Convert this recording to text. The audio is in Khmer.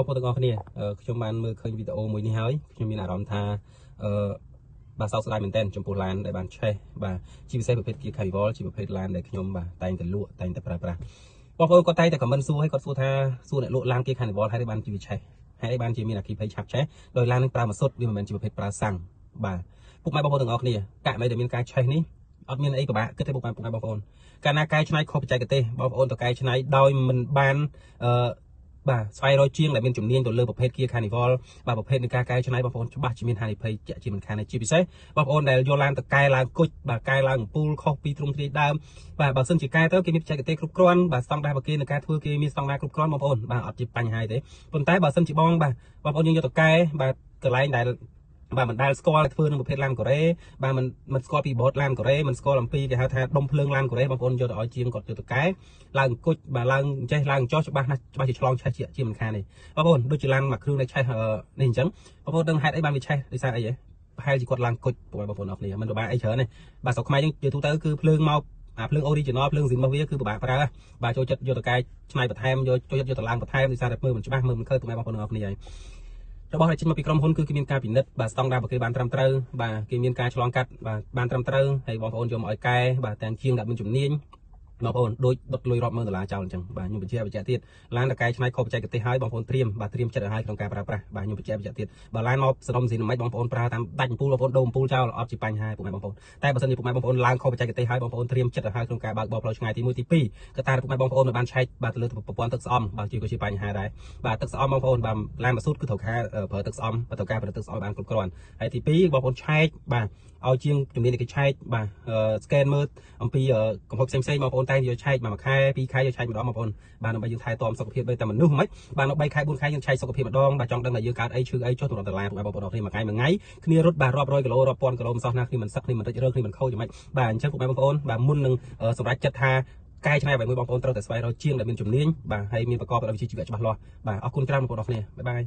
បងប្អូនទាំងអស់គ្នាខ្ញុំបានមើលឃើញវីដេអូមួយនេះហើយខ្ញុំមានអារម្មណ៍ថាបាទសោកស្ដាយមែនទែនចំពោះឡានដែលបានឆេះបាទជាពិសេសប្រភេទ Kia Carnival ជាប្រភេទឡានដែលខ្ញុំបាទតែងតែលក់តែងតែប្រើប្រាស់បងប្អូនគាត់តែងតែខមមិនសួរឲ្យគាត់សួរថាសួរអ្នកលក់ឡាន Kia Carnival ហើយបានជាវាឆេះហើយបានជាមានអគ្គិភ័យឆាប់ឆេះដោយឡាននឹងប្រើម៉ាស៊ូតវាមិនមែនជាប្រភេទប្រើសាំងបាទពុកម៉ែបងប្អូនទាំងអស់គ្នាករណីដែលមានការឆេះនេះអត់មានអីពិបាកគិតទេពុកម៉ែបងប្អូនកាលណាកែច្នៃខុសបច្ចេកទេសបងប្អូនទៅកែច្នៃដោយមិនបានបាទស្វែងរកជាងដែលមានជំនាញទៅលើប្រភេទ Kia Carnival បាទប្រភេទនៃការកែច្នៃបងប្អូនច្បាស់ជាមានហានិភ័យជាក់ជាមិនខានជាពិសេសបងប្អូនដែលយកឡានទៅកែឡើងគុជបាទកែឡើងអំពូលខុសពីទ្រង់ទ្រាយដើមបាទបើសិនជាកែទៅគេមានបច្ចេកទេសគ្រប់គ្រាន់បាទស្តង់ដាររបស់គេในការធ្វើគេមានស្តង់ដារគ្រប់គ្រាន់បងប្អូនបាទអត់ជាបញ្ហាទេប៉ុន្តែបើសិនជាបងប្អូនយើងយកទៅកែបាទកន្លែងដែលបាទមិនដែលស្គាល់ធ្វើនឹងប្រភេទឡានកូរ៉េបាទមិនស្គាល់ពីបតឡានកូរ៉េមិនស្គាល់អំពីគេហៅថាដុំភ្លើងឡានកូរ៉េបងប្អូនយកទៅឲ្យជាងគាត់យកទៅកែឡើងគុជបាទឡើងចេះឡើងចោះច្បាស់ណាស់ច្បាស់ជាឆ្លងឆេះជាមិនខានទេបងប្អូនដូចជាឡានមួយគ្រឿងដែលឆេះនេះអញ្ចឹងបងប្អូនដឹងហេតុអីបានវាឆេះដោយសារអីហ៎ប្រហែលជាគាត់ឡើងគុជបងប្អូនអរគ្នាមិនពិបាកអីច្រើនទេបាទស្រុកខ្មែរយើងនិយាយទូទៅគឺភ្លើងមកភ្លើង original ភ្លើង zin របស់វាគឺពិបាកប្រើបាទចូលចិត្តយកទៅកែច្នៃបន្ថែមចូលចិត្តយកទៅឡើងបន្ថែមដោយសារតែមើលមិនច្បាស់មើលមិនឃើញបងប្អូនអរគ្នាហើយរបស់ដែលចេញមកពីក្រុមហ៊ុនគឺគេមានការពិនិត្យបាទស្តង់ដាររបស់គេបានត្រឹមត្រូវបាទគេមានការឆ្លងកាត់បាទបានត្រឹមត្រូវហើយបងប្អូនយកមកឲ្យកែបាទទាំងជាងដាក់មានជំនាញបងប្អូនដូចដុតលុយរាប់ម៉ឺនដុល្លារចោលអញ្ចឹងបាទខ្ញុំបញ្ជាក់ទៀតឡានតកែច្នៃខុសបច្ចេកទេសហើយបងប្អូនត្រៀមចិត្តឲ្យហើយក្នុងការប្រើប្រាស់បាទខ្ញុំបញ្ជាក់ទៀតបើឡានមកសរុបស៊ីនមិនបងប្អូនប្រើតាមដាច់អំពូលបងប្អូនដូរអំពូលចោលអត់ជាបញ្ហាពុកម៉ែបងប្អូនតែបើសិនជាពុកម៉ែបងប្អូនឡើងខុសបច្ចេកទេសហើយបងប្អូនត្រៀមចិត្តឲ្យហើយក្នុងការបើកបរផ្លូវឆ្ងាយទី1ទី2ក៏តែពុកម៉ែបងប្អូនមិនបានឆែកបាទទៅលើប្រព័ន្ធទឹកស្អំបាទជាបញ្ហាដែរបាទទឹកស្អំបងប្អូនបាទឡានម៉ាស៊ូតគឺត្រូវការប្រើទឹកស្អំបាទត្រូវការប្រើទឹកស្អំបានគ្រប់គ្រាន់ហើយទី2បងប្អូនឆែកបាទឲ្យជាងជំនាញគេឆែកបាទ scan មើលអំពីកំហុសផ្សេងបងប្អូនតែយកឆែកមួយខែ2ខែយកឆែកម្ដងបងប្អូនបាទដើម្បីយើងថែទាំសុខភាពដូចតែមនុស្សមិនបាទនៅ3ខែ4ខែយើងឆែកសុខភាពម្ដងបាទចង់ដឹងថាយើងកើតអីឈឺអីចុះទៅរត់ដុល្លារបងប្អូនគ្នាមួយថ្ងៃគ្នារត់បាទរាប់រយគីឡូរាប់ពាន់គីឡូមិនសោះណាគ្នាមិនសឹកគ្នាមិនរិចរើគ្នាមិនខូចយ៉ាងម៉េចបាទអញ្ចឹងបងប្អូនបាទមុននឹងសម្រាប់ចិត្តថាកែច្នៃអ្វីមួយបងប្អូនត្រូវតែស្វែងរកជាងដែលមានជំនាញបាទហើយមានប្រកបដោយវិជ្ជាជីវៈច្បាស់លាស់បាទអរគុណច្រើនបងប្អូនគ្នាបាយបាយ